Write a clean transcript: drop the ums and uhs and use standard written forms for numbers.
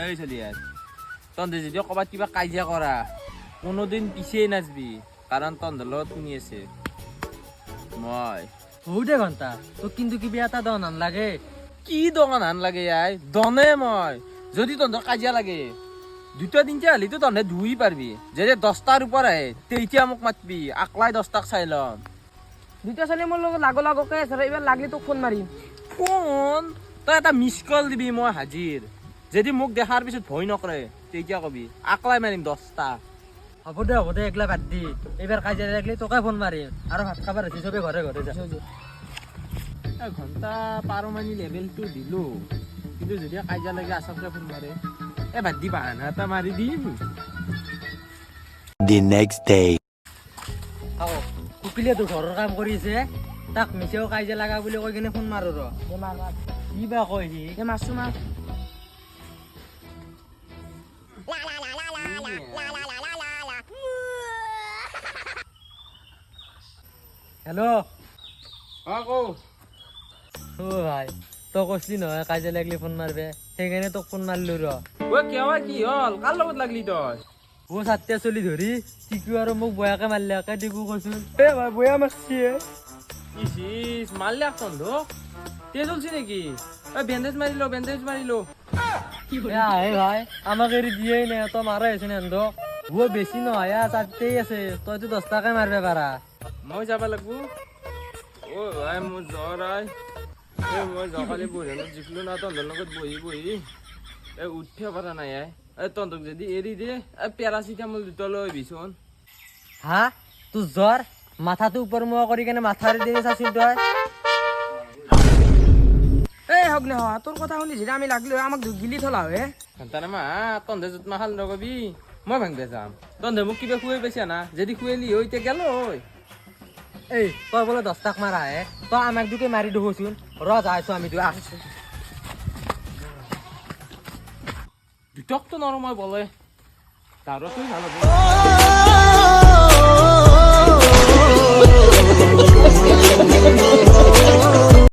এই চলি আছ তন্দে যদি কবাত কিবা কাজিয়া করা কোনোদিন পিছিয়ে নাচবি কারণ তন্দর লগত শুনি আছে মই দে ঘন্টা তোক কিন্তু কিবা এটা দন আন লাগে কি দোকান আন লাগে আই দনে মই যদি তন্দর কাজিয়া লাগে দুটা তিনটা হলি তো তন্দে ধুই পারবি যে 10টার উপর আহে তেইতিয়া মোক মাতবি আকলাই 10টাক চাইলম দুইটা ছোৱালী মোৰ লগত লাগকে আছে এবাৰ লাগলি তোক ফোন মাৰিম ফোন তই এটা মিস কল দিবি মই হাজির যদি মোক দেখার পিছত ভয় নকৰে তেতিয়া কবি আকলাই মারিম 10টা হ'ব দে একলা বাদ দি এইবাৰ কাজিয়া লাগলি তোকে ফোন মাৰিম আৰু ভাত খাবার আছে চবে ঘৰে ঘৰে যা ঘন্টা পারমানি লেভেলটো দিলো কিন্তু যদি কাজিয়া লাগে আসামকে ফোন মারে বাদ দি বাহানা এটা মারি দিম The next day. কুকিলে তো ঘৰৰ কাম কৰিছে তাক মিছেও কাজিয়া লাগা বুলি কৈ কিনে ফোন মাৰো ৰ কিবা কয় সি মাছো মাছ হেল্ল' আকৌ অ ভাই তই কৈছিলি নহয় কাজিয়া লাগলি ফোন মাৰবে সেইকাৰণে তোক ফোন মাৰিলো ৰ কেৱা কি হল কাৰ লগত লাগলি তই ও ছাত্ৰীয়া চলি ধৰি টিকু আৰু মোক বয়াকে মাৰিলে একে টিকু কৈছোন ভাই বয়া মাছছি ইস মারলে এখন ধো তে চলছি নাকি বেন্ডেজ মারিলো আহে ভাই আমাক এৰি দিয়েই নাই তই মাৰা হৈছে নে ও বেছি নহয় চাৰটেই আছে তইতো 10 টাকে মাৰিব পাৰা মই যাব লাগবো ও ভাই মোৰ জ্বৰ আই মই যোৱাকালি বহিলত জিকলো না তহঁতৰ লগত বহি উঠিব পৰা নাই তহঁতক যদি এৰি দিয়ে পেৰাচিটামল দুটা লৈ আহিবিচোন হা তোৰ জ্বৰ মাথাটো ওপৰ মুৱা কৰি কেনে মাথাৰে দিনে চাচোন তই এই হক নে তোৰ কথা শুনি যেতিয়া আমি লাগলি আমাক গিলি থলা হে তাৰে মা তহঁতে য'ত মাখাল নকবি মই ভাঙবে যাম তহঁতে মোক কিবা খুৱাই পাইছা না যদি খুৱাইলি হৈ এতিয়া গেল হৈ এই তই বোলে 10 টাক মাৰা হে তই আমাক দুকে মাৰি দেখোচোন ৰ যাইছো আমি দুই দুটকটো নৰম মই বলে তাৰো তুই ভাল হ'ব